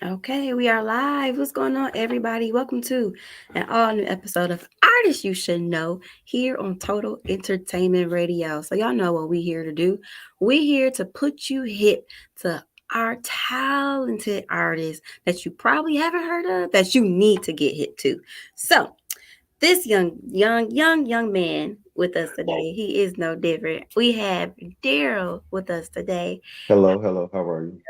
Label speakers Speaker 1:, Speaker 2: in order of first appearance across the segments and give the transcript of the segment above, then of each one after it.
Speaker 1: Okay, we are live. What's going on, everybody? Welcome to an all new episode of Artists You Should Know here on Total Entertainment Radio. So, y'all know what we here to do. We here to put you hip to our talented artists that you probably haven't heard of that you need to get hit to. So, this young man with us today, he is no different. We have Daryl with us today.
Speaker 2: Hello, hello. How are you?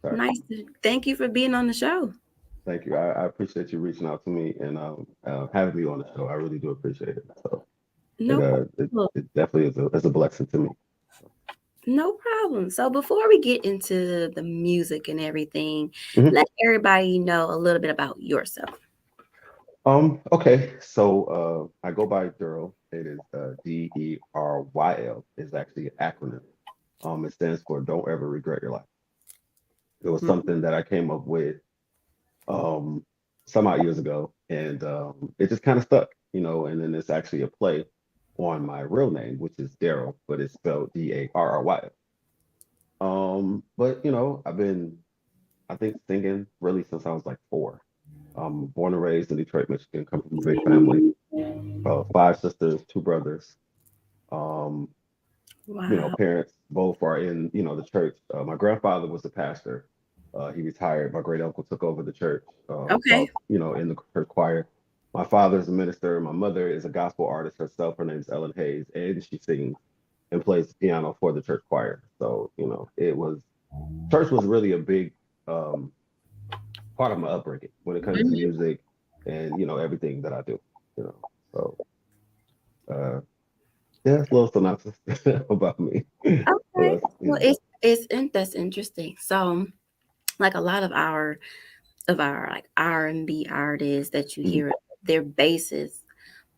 Speaker 2: Sorry.
Speaker 1: Nice to thank you for being on the show.
Speaker 2: Thank you. I appreciate you reaching out to me and having me on the show. I really do appreciate it. So it
Speaker 1: No problem.
Speaker 2: it definitely is a blessing to me.
Speaker 1: No problem. So before we get into the music and everything,
Speaker 2: Mhm.
Speaker 1: let everybody know a little bit about yourself.
Speaker 2: Okay. So I go by D.E.R.L. It is D.E.R.Y.L. is actually an acronym. It stands for Don't Ever Regret Your Life. It was
Speaker 1: Mhm.
Speaker 2: something that I came up with um some odd years ago, and it just kind of stuck, and then it's actually a play on my real name, which is Daryl, but it's spelled D-A-R-R-Y. But I've been, I think, singing really since I was like 4. Born and raised in Detroit, Michigan, come from a big family, 5 sisters, 2 brothers. Um,
Speaker 1: Wow.
Speaker 2: parents both are in, the church. My grandfather was the pastor. He retired. My great uncle took over the church. So I
Speaker 1: Okay.
Speaker 2: was, in the church choir. My father is a minister. My mother is a gospel artist herself. Her name is Ellen Hayes, and she sings and plays the piano for the church choir. So, church was really a big um, part of my upbringing when it comes to
Speaker 1: Mhm.
Speaker 2: music and, everything that I do, you know. So, uh, yeah, it's a little synopsis about me.
Speaker 1: Okay.
Speaker 2: Well,
Speaker 1: Well, that's interesting. So, like a lot of our like R&B artists that you
Speaker 2: mhm.
Speaker 1: hear, their bases,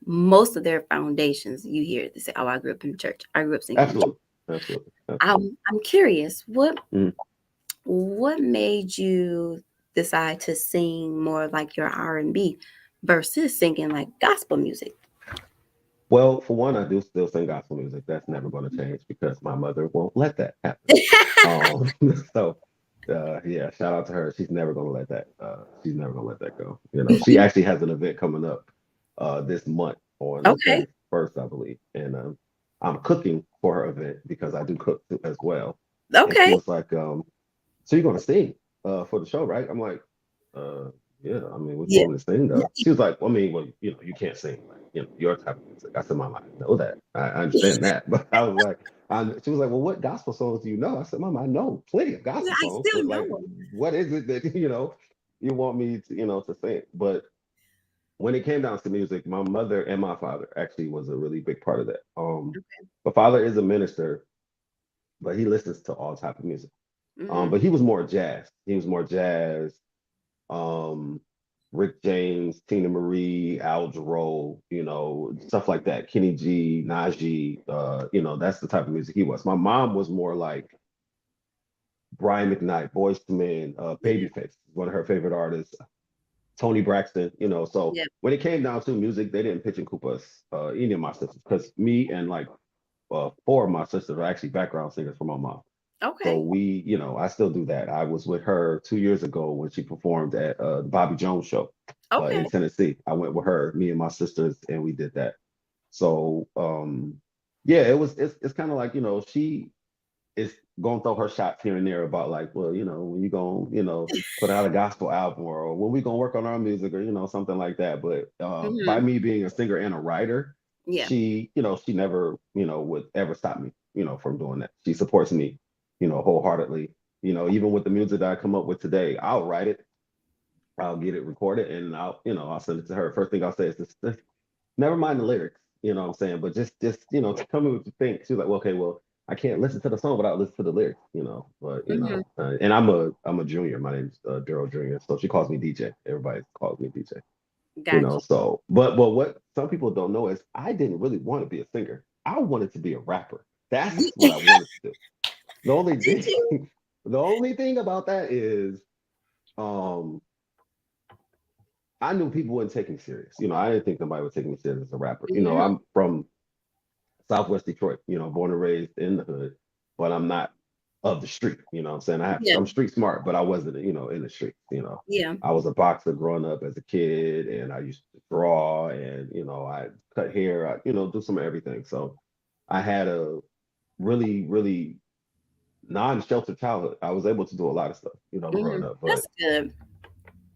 Speaker 1: most of their foundations, you hear they say, "Oh, I grew up in church. I grew up singing in church."
Speaker 2: Absolutely. Absolutely. Absolutely.
Speaker 1: I'm curious,
Speaker 2: Mhm.
Speaker 1: what made you decide to sing more of like your R&B versus singing like gospel music?
Speaker 2: Well, for one, I do still sing gospel music. That's never going to change because my mother won't let that happen. Um, so yeah, shout out to her. She's never going to let that. She's never going to let that go. She actually has an event coming up this month on the
Speaker 1: Okay.
Speaker 2: 31st, I believe, and I'm cooking for her event because I do cook as well. And she
Speaker 1: Okay.
Speaker 2: was like, "So you're going to sing for the show, right?" I'm like, uh, "Yeah. I mean, what you
Speaker 1: Yeah.
Speaker 2: want me to sing though?" She was like, "Well, I mean, well, you can't sing like your type of music." I said, "Mom, I know that. I understand that." But I was like, she was like, "Well, what gospel songs do you know?" I said, "Mom, I know plenty of gospel
Speaker 1: I
Speaker 2: songs,
Speaker 1: still
Speaker 2: but like,
Speaker 1: know.
Speaker 2: what is it that you want me to to sing?" But when it came down to music, my mother and my father actually was a really big part of that. My father is a minister, but he listens to all type of music.
Speaker 1: Hmm.
Speaker 2: But he was more jazz. He was more jazz, um, Rick James, Tina Marie, Al Jarreau, stuff like that. Kenny G, Najee, that's the type of music he was. My mom was more like Brian McKnight, Boyz II Men,
Speaker 1: Yeah.
Speaker 2: Babyface, one of her favorite artists, Tony Braxton. So
Speaker 1: Yeah.
Speaker 2: when it came down to music, they didn't pitch and coop us, any of my sisters, because me and like 4 of my sisters are actually background singers for my mom. So
Speaker 1: Okay.
Speaker 2: I still do that. I was with her 2 years ago when she performed at the Bobby Jones show in
Speaker 1: Okay.
Speaker 2: Tennessee. I went with her, me and my sisters, and we did that. So yeah, it's kind of like, she is gonna throw her shots here and there about like, well, when you gonna, put out a gospel album or when we gonna work on our music or something like that. But by
Speaker 1: Hmm.
Speaker 2: me being a singer and a writer,
Speaker 1: Yeah.
Speaker 2: she never, would ever stop me, from doing that. She supports me, wholeheartedly. Even with the music that I come up with today, I'll write it, I'll get it recorded, and I'll send it to her. First thing I'll say is this, never mind the lyrics, what I'm saying, but just tell me what you think. She's like, well, okay, well, I can't listen to the song without listening to the lyrics, but
Speaker 1: Hmm.
Speaker 2: and I'm a junior. My name's Daryl Jr. So she calls me DJ. Everybody calls me DJ.
Speaker 1: Gotcha.
Speaker 2: So but what some people don't know is I didn't really want to be a singer. I wanted to be a rapper. That's what I wanted to do. The only
Speaker 1: Did
Speaker 2: thing,
Speaker 1: you?
Speaker 2: the only thing about that is, um, I knew people wouldn't take me serious. I didn't think nobody would take me serious as a rapper.
Speaker 1: Hmm.
Speaker 2: I'm from Southwest Detroit, born and raised in the hood, but I'm not. of the street. You know what I'm saying?
Speaker 1: Yeah.
Speaker 2: I'm street smart, but I wasn't, in the streets,
Speaker 1: Yeah.
Speaker 2: I was a boxer growing up as a kid, and I used to draw, and I cut hair, do some of everything. So I had a really, really non-sheltered childhood. I was able to do a lot of stuff, growing up. But
Speaker 1: That's good.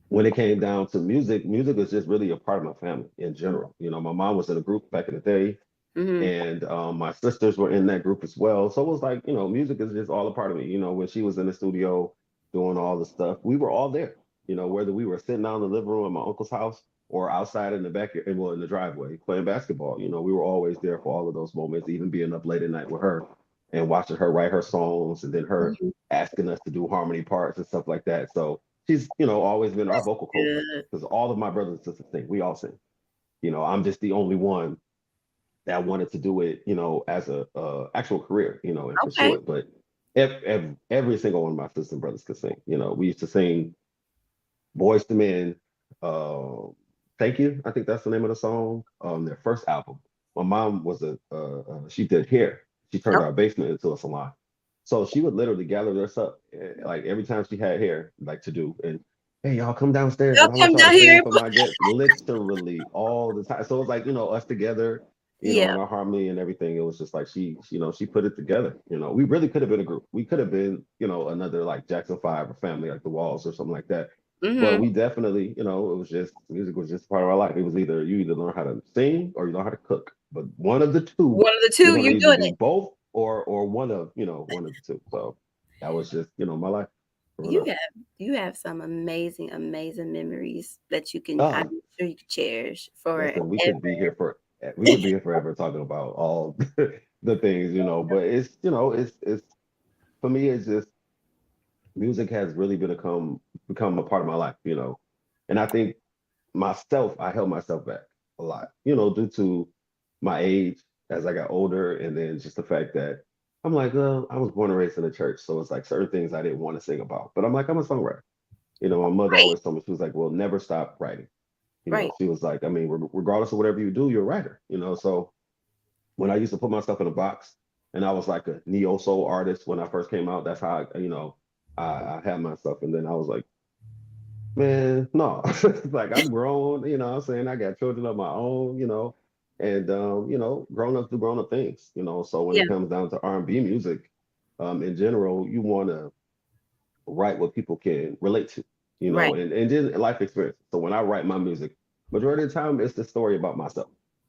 Speaker 2: when it came down to music, music was just really a part of my family in general. My mom was in a group back in the day,
Speaker 1: Mm-hmm.
Speaker 2: and my sisters were in that group as well. So it was like, music is just all a part of me. When she was in the studio doing all the stuff, we were all there. Whether we were sitting down in the living room at my uncle's house or outside in the backyard, well, in the driveway playing basketball. We were always there for all of those moments, even being up late at night with her and watching her write her songs, and then her
Speaker 1: Hmm.
Speaker 2: asking us to do harmony parts and stuff like that. So she's, always been our
Speaker 1: That's
Speaker 2: vocal coach,
Speaker 1: good.
Speaker 2: because all of my brothers and sisters sing. We all sing. I'm just the only one that wanted to do it, as a actual career, and pursue
Speaker 1: Okay.
Speaker 2: it. But every single one of my sisters and brothers could sing. We used to sing Boys to Men, uh, Thank You. I think that's the name of the song on their first album. My mom was she did hair. She turned
Speaker 1: Oh,
Speaker 2: our basement into a salon. So she would literally gather us up, like every time she had hair, like to do. And hey, y'all come downstairs
Speaker 1: y'all
Speaker 2: and I want
Speaker 1: come
Speaker 2: y'all to
Speaker 1: down
Speaker 2: sing
Speaker 1: here.
Speaker 2: for my guests, literally all the time. So it was like, us together,
Speaker 1: Yeah.
Speaker 2: and our harmony and everything. It was just like she put it together. We really could have been a group. We could have been, another like Jackson 5 or family like the Walls or something like that. But
Speaker 1: Mm-hmm.
Speaker 2: we definitely, it was just music was just part of our life. It was either you either learn how to sing or you learn how to cook. But one of the two,
Speaker 1: One of the
Speaker 2: you're
Speaker 1: two,
Speaker 2: gonna
Speaker 1: you're
Speaker 2: either
Speaker 1: doing
Speaker 2: do
Speaker 1: it.
Speaker 2: both or one of the two. So that was just, my life growing
Speaker 1: You
Speaker 2: up.
Speaker 1: you have some amazing, amazing memories that I'm
Speaker 2: Um,
Speaker 1: sure you could cherish forever.
Speaker 2: listen, we could be here forever talking about all the things, but it's, it's for me, it's just music has really become a part of my life, and I think myself, I held myself back a lot, due to my age as I got older, and then just the fact that I'm like, well, I was born and raised in the church, so it's like certain things I didn't want to sing about. But I'm like, I'm a songwriter. My mother
Speaker 1: Right.
Speaker 2: always told me, she was like, well, never stop writing.
Speaker 1: Right.
Speaker 2: She was like, I mean, regardless of whatever you do, you're a writer. So when I used to put myself in a box, and I was like a neo soul artist when I first came out, that's how I had myself, and then I was like, man, no. Like I'm grown, what I'm saying, I got children of my own, and grown ups do grown up things, So when
Speaker 1: Yeah.
Speaker 2: it comes down to R&B music, in general, you want to write what people can relate to,
Speaker 1: Right.
Speaker 2: and then life experience. So when I write my music, majority of the time it's the story about myself.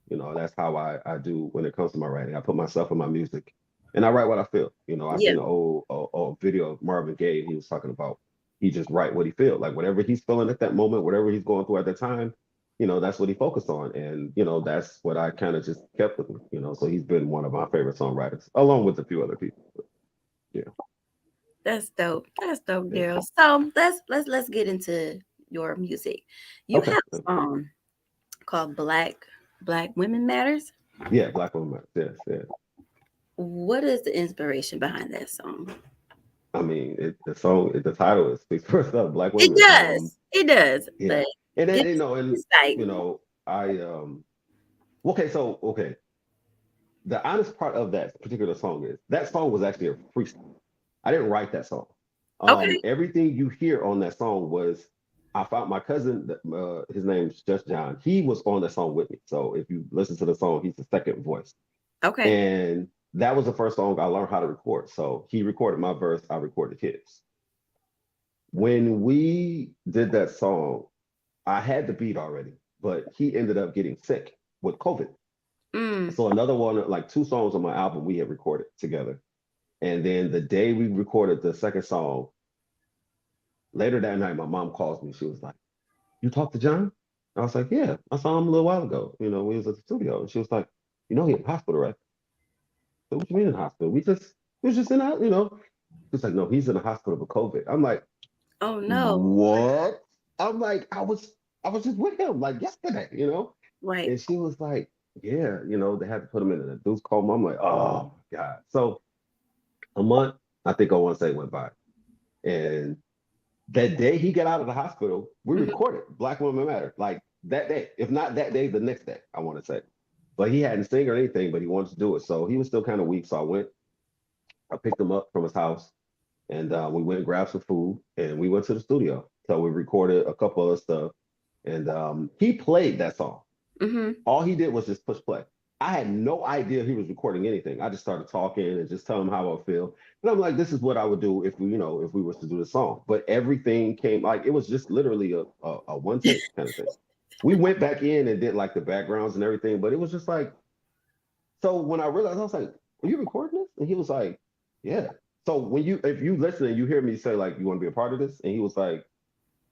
Speaker 2: That's how I do when it comes to my writing. I put myself in my music and I write what I feel. I
Speaker 1: Yeah.
Speaker 2: seen an old video of Marvin Gaye, and he was talking about he just write what he feel. Like whatever he's feeling at that moment, whatever he's going through at that time, that's what he focused on. And, that's what I kind of just kept with him, So he's been one of my favorite songwriters, along with a few other people. Yeah.
Speaker 1: That's dope. That's dope,
Speaker 2: Yeah.
Speaker 1: Daryl. So let's get into your music. You
Speaker 2: Okay.
Speaker 1: have a song called Black Women Matters.
Speaker 2: Yeah, Black Woman Matters. Yes, yes.
Speaker 1: What is the inspiration behind that song?
Speaker 2: I mean, the title is speaks for itself. Black
Speaker 1: It
Speaker 2: women.
Speaker 1: does. It does.
Speaker 2: Yeah,
Speaker 1: But
Speaker 2: and then
Speaker 1: give us insight.
Speaker 2: I okay. So okay, the honest part of that particular song is that song was actually a freestyle. I didn't write that song.
Speaker 1: Okay.
Speaker 2: Everything you hear on that song was I found my cousin. His name's Just John. He was on that song with me. So if you listen to the song, he's the second voice,
Speaker 1: Okay.
Speaker 2: and that was the first song I learned how to record. So he recorded my verse, I recorded his. When we did that song, I had the beat already, but he ended up getting sick with COVID.
Speaker 1: Mm.
Speaker 2: So another one, like two songs on my album, we had recorded together. And then the day we recorded the second song, later that night, my mom calls me. She was like, "You talked to John?" I was like, "Yeah, I saw him a little while ago. We was at the studio." And she was like, "He in the hospital, right?" So what you mean in the hospital? We was just in out, She's like, "No, he's in the hospital with COVID." I'm like,
Speaker 1: Oh no.
Speaker 2: what? I'm like, I was just with him like yesterday.
Speaker 1: Right.
Speaker 2: And she was like, yeah, they had to put him in an induced coma. I'm like, oh my God. So a month, I think I want to say went by. And that day he got out of the hospital, we
Speaker 1: Hmm.
Speaker 2: recorded Black Women Matter. Like that day. If not that day, the next day, I want to say. But he hadn't sing or anything, but he wanted to do it. So he was still kind of weak. So I picked him up from his house. and we went and grabbed some food, and we went to the studio. So we recorded a couple of stuff, and he played that song.
Speaker 1: Mm-hmm.
Speaker 2: All he did was just push play. I had no idea he was recording anything. I just started talking and just telling him how I feel. And I'm like, this is what I would do if we, if we was to do the song. But everything came like it was just literally a one take kind of thing. We went back in and did like the backgrounds and everything, but it was just like, so when I realized, I was like, are you recording this? And he was like, yeah. So when if you listen and you hear me say like, you want to be a part of this? And he was like,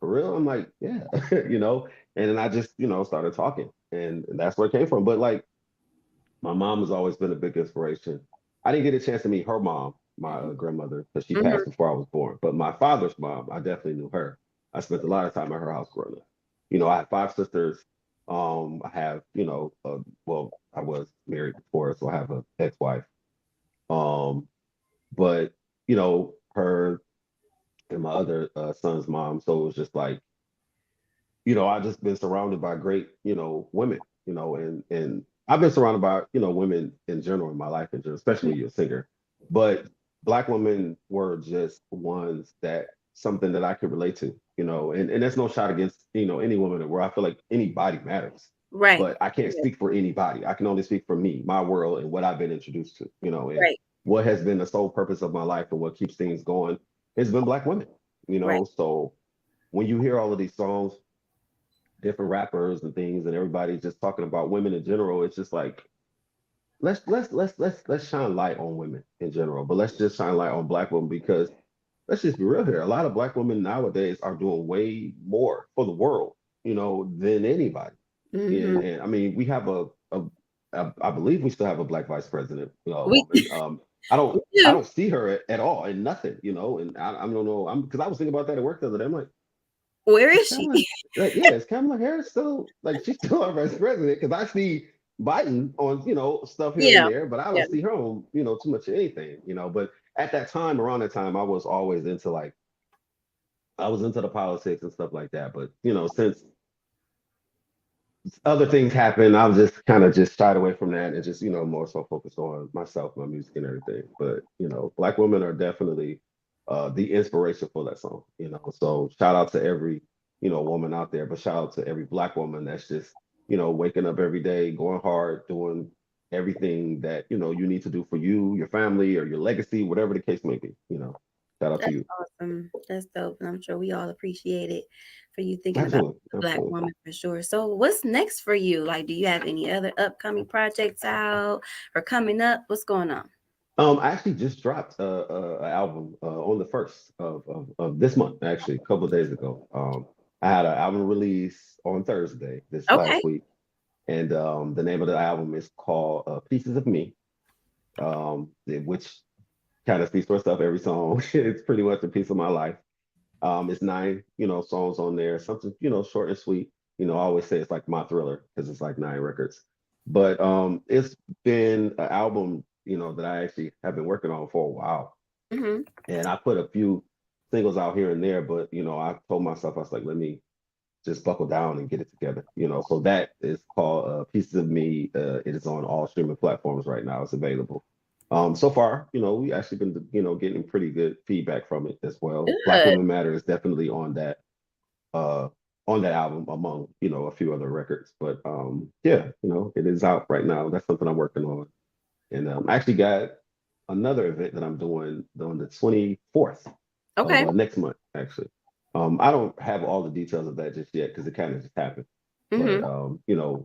Speaker 2: for real? I'm like, yeah, And then I just, started talking, and that's where it came from. But like, my mom has always been a big inspiration. I didn't get a chance to meet her mom, my grandmother, because she
Speaker 1: Mm-hmm.
Speaker 2: passed before I was born. But my father's mom, I definitely knew her. I spent a lot of time at her house growing up. I have five sisters. I have, well, I was married before, so I have an ex-wife. Um, but her and my other son's mom. So it was just like, I just been surrounded by great, women, and I've been surrounded by, women in general in my life, and especially your singer. But Black women were just ones that something that I could relate to, and that's no shot against, any woman in the world. I feel like anybody matters,
Speaker 1: Right.
Speaker 2: but I can't
Speaker 1: Yeah.
Speaker 2: speak for anybody. I can only speak for me, my world, and what I've been introduced to, and
Speaker 1: Right.
Speaker 2: what has been the sole purpose of my life and what keeps things going has been Black women,
Speaker 1: Right.
Speaker 2: so when you hear all of these songs, different rappers and things, and everybody just talking about women in general, it's just like let's shine light on women in general, but let's just shine light on Black women because let's just be real here. A lot of Black women nowadays are doing way more for the world, than anybody.
Speaker 1: Mm-hmm.
Speaker 2: And I mean, we have I believe we still have a Black vice president,
Speaker 1: We,
Speaker 2: woman.
Speaker 1: we
Speaker 2: I
Speaker 1: do.
Speaker 2: don't see her at all in nothing, and I don't know. I'm because I was thinking about that at work the other day. I'm like,
Speaker 1: Where
Speaker 2: is
Speaker 1: is she?
Speaker 2: Kamala, like, yeah, is Kamala Harris still like she's still our vice president? Because I see Biden on, stuff here and
Speaker 1: Yeah.
Speaker 2: there, but I
Speaker 1: Yeah.
Speaker 2: don't see her on, too much of anything, But at that time, around that time, I was always into like I was into the politics and stuff like that. But since other things happened, I was just kind of just shied away from that and just, more so focused on myself, my music and everything. But, Black women are definitely the inspiration for that song, So shout out to every, woman out there, but shout out to every Black woman that's just, waking up every day, going hard, doing everything that, you need to do for you, your family, or your legacy, whatever the case may be, Shout out to
Speaker 1: That's
Speaker 2: you.
Speaker 1: awesome. That's dope. And I'm sure we all appreciate it for you thinking about
Speaker 2: Absolutely.
Speaker 1: the Black
Speaker 2: Absolutely.
Speaker 1: woman for sure. So what's next for you? Like, do you have any other upcoming projects out or coming up? What's going on?
Speaker 2: I actually just dropped a album on the first of this month, actually, a couple of days ago. I had an album release on Thursday this
Speaker 1: Okay.
Speaker 2: last week, and the name of the album is called "Pieces of Me," which kind of speaks for itself. Every song, it's pretty much a piece of my life. It's nine, songs on there, something, short and sweet. I always say it's like my thriller because it's like nine records. But it's been an album, that I actually have been working on for a while.
Speaker 1: Mm-hmm.
Speaker 2: And I put a few singles out here and there, but I told myself, I was like, let me just buckle down and get it together. So that is called Pieces of Me. It is on all streaming platforms right now. It's available. So far, we actually been, getting pretty good feedback from it as well. Black
Speaker 1: Good.
Speaker 2: Women Matter is definitely uh on that album among, a few other records. But yeah, it is out right now. That's something I'm working on. And I actually got another event that I'm doing on the 24th of
Speaker 1: Okay.
Speaker 2: next month, actually. I don't have all the details of that just yet because it kind of just happened. But
Speaker 1: Mm-hmm.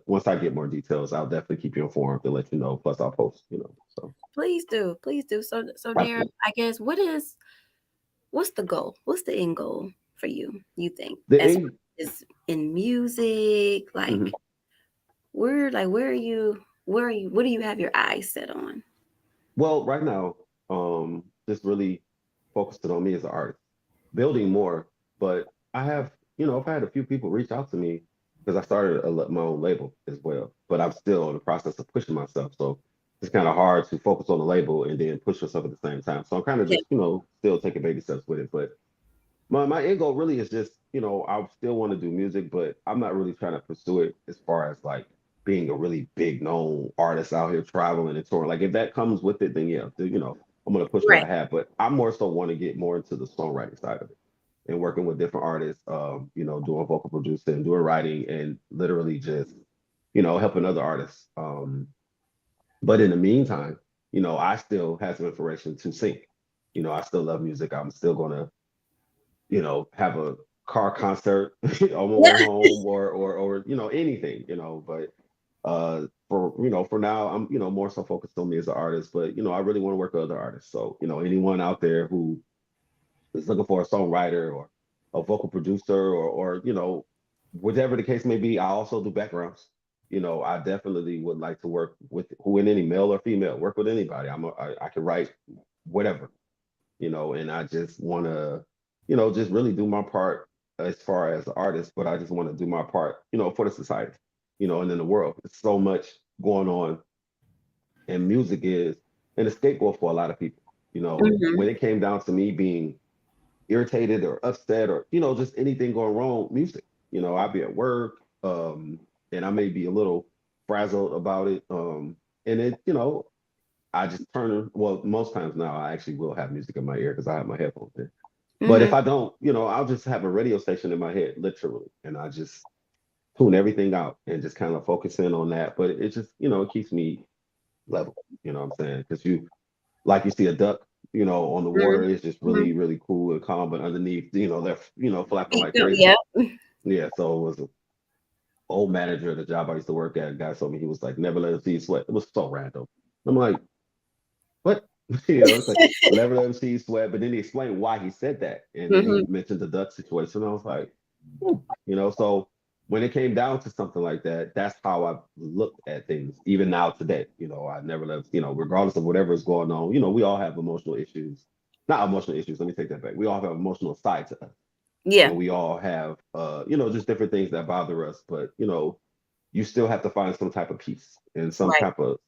Speaker 2: once I get more details, I'll definitely keep you informed and let you know. Plus, I'll post. So
Speaker 1: Please do. Please do. So Darren,
Speaker 2: absolutely.
Speaker 1: I guess what's the goal? What's the end goal for you, you think?
Speaker 2: The
Speaker 1: As far
Speaker 2: end,
Speaker 1: as in music,
Speaker 2: mhm.
Speaker 1: where are you what do you have your eyes set on?
Speaker 2: Well, right now, just really focusing on me as an artist, building more. But I've had a few people reach out to me because I started my own label as well. But I'm still in the process of pushing myself, so it's kind of hard to focus on the label and then push yourself at the same time. So I'm kind of
Speaker 1: Yeah.
Speaker 2: just, still taking baby steps with it. But my end goal really is just, I still want to do music, but I'm not really trying to pursue it as far as like being a really big known artist out here traveling and touring. Like if that comes with it, then yeah, I'm gonna push what
Speaker 1: Right.
Speaker 2: I have, but I more so want to get more into the songwriting side of it and working with different artists, doing vocal producing, doing writing, and literally just, helping other artists. But in the meantime, I still have some inspiration to sing. I still love music. I'm still gonna, have a car concert on my way home or anything, but for now I'm more so focused on me as an artist, but I really want to work with other artists. So, anyone out there who is looking for a songwriter or a vocal producer or whatever the case may be. I also do backgrounds. I definitely would like to work with who in any male or female, work with anybody. I can write whatever, and I just want to, just really do my part as far as an artist, but I just want to do my part, for the society, and in the world. There's so much going on, and music is an scapegoat for a lot of people.
Speaker 1: Hmm.
Speaker 2: When it came down to me being irritated or upset or just anything going wrong, music. I'll be at work, and I may be a little frazzled about it, and it I just turn, well, most times now I actually will have music in my ear because I have my headphones in. But
Speaker 1: Hmm.
Speaker 2: if I don't, I'll just have a radio station in my head, literally, and I just tune everything out and just kind of focus in on that. But it just it keeps me level. You know what I'm saying? Because like you see a duck, on the water, it's just
Speaker 1: Hmm.
Speaker 2: really, really cool and calm, but underneath, they're, flapping like crazy.
Speaker 1: Yeah.
Speaker 2: Yeah. So it was an old manager at the job I used to work at. A guy told me, he was like, never let him see you sweat. It was so random. I'm like, what? It's like, never let him see you sweat. But then he explained why he said that. And then he
Speaker 1: Hmm.
Speaker 2: mentioned the duck situation. I was like, hmm. So when it came down to something like that, that's how I looked at things, even now today. I never let, regardless of whatever is going on, we all have emotional issues. Not emotional issues, let me take that back. We all have emotional side to us.
Speaker 1: Yeah.
Speaker 2: And we all have just different things that bother us. But you still have to find some type of peace and some
Speaker 1: Right.
Speaker 2: type of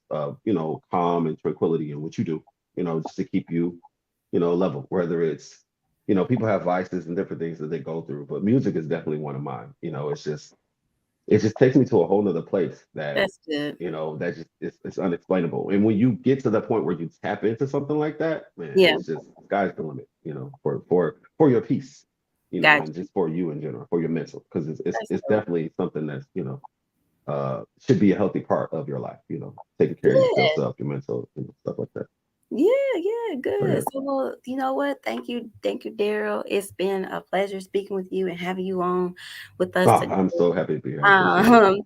Speaker 2: calm and tranquility in what you do, just to keep you, level. Whether it's, people have vices and different things that they go through, but music is definitely one of mine. It just takes me to a whole nother place that,
Speaker 1: That's good.
Speaker 2: that just it's unexplainable. And when you get to the point where you tap into something like that, man,
Speaker 1: Yeah.
Speaker 2: it's just sky's the limit, for your peace, and
Speaker 1: Gotcha.
Speaker 2: just for you in general, for your mental, because it's it's
Speaker 1: That's
Speaker 2: it's
Speaker 1: dope.
Speaker 2: definitely something that's should be a healthy part of your life, taking care of
Speaker 1: Yeah.
Speaker 2: yourself, your mental, stuff like that.
Speaker 1: Yeah, yeah,
Speaker 2: So yeah.
Speaker 1: good. So, well, you know what? Thank you, Daryl. It's been a pleasure speaking with you and having you on with us
Speaker 2: Oh,
Speaker 1: today.
Speaker 2: I'm so happy to be here. I appreciate it.
Speaker 1: Um,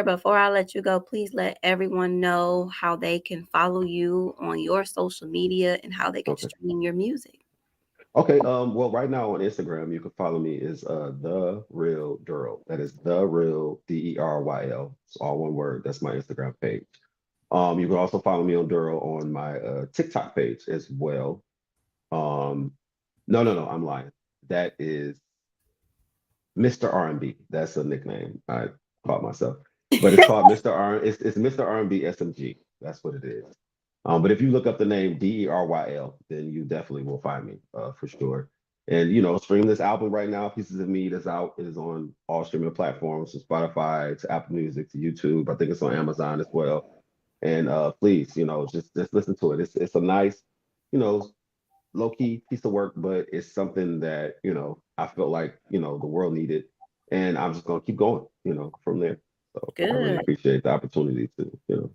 Speaker 1: before I let you go, please let everyone know how they can follow you on your social media and how they can
Speaker 2: Okay.
Speaker 1: stream your music.
Speaker 2: Okay. Well, right now on Instagram, you can follow me is D.E.R.Y.L. That is the real D.E.R.Y.L. It's all one word. That's my Instagram page. You can also follow me on Duro on my TikTok page as well. Um, no, no, no, I'm lying. That is Mr. R&B. That's a nickname I called myself. But it's called Mr. R. It's Mr. R&B SMG. That's what it is. But if you look up the name D.E.R.Y.L, then you definitely will find me for sure. And stream this album right now. Pieces of Me that's out. It is on all streaming platforms, from Spotify to Apple Music to YouTube. I think it's on Amazon as well. And please, just listen to it. It's a nice, you know, low key piece of work, but it's something that I felt like the world needed, and I'm just gonna keep going, from there. So I really
Speaker 1: Good.
Speaker 2: appreciate the opportunity to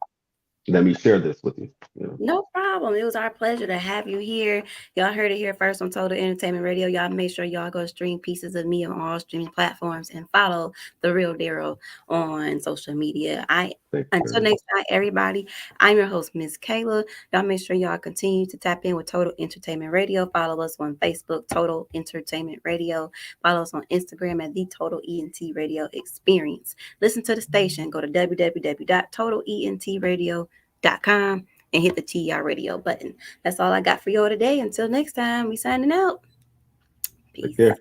Speaker 2: let me share this with you.
Speaker 1: No problem. It was our pleasure to have you here. Y'all heard it here first on Total Entertainment Radio. Y'all make sure y'all go stream Pieces of Me on all streaming platforms and follow the real Daryl on social media. I
Speaker 2: Thank you very
Speaker 1: Until
Speaker 2: much.
Speaker 1: next time, everybody. I'm your host, Miss Kayla. Y'all make sure y'all continue to tap in with Total Entertainment Radio. Follow us on Facebook, Total Entertainment Radio. Follow us on Instagram at the Total ENT Radio Experience. Listen to the station. Go to www.totalentradio.com and hit the TR radio button. That's all I got for y'all today. Until next time, we signing out.
Speaker 2: Take
Speaker 1: Peace.
Speaker 2: care.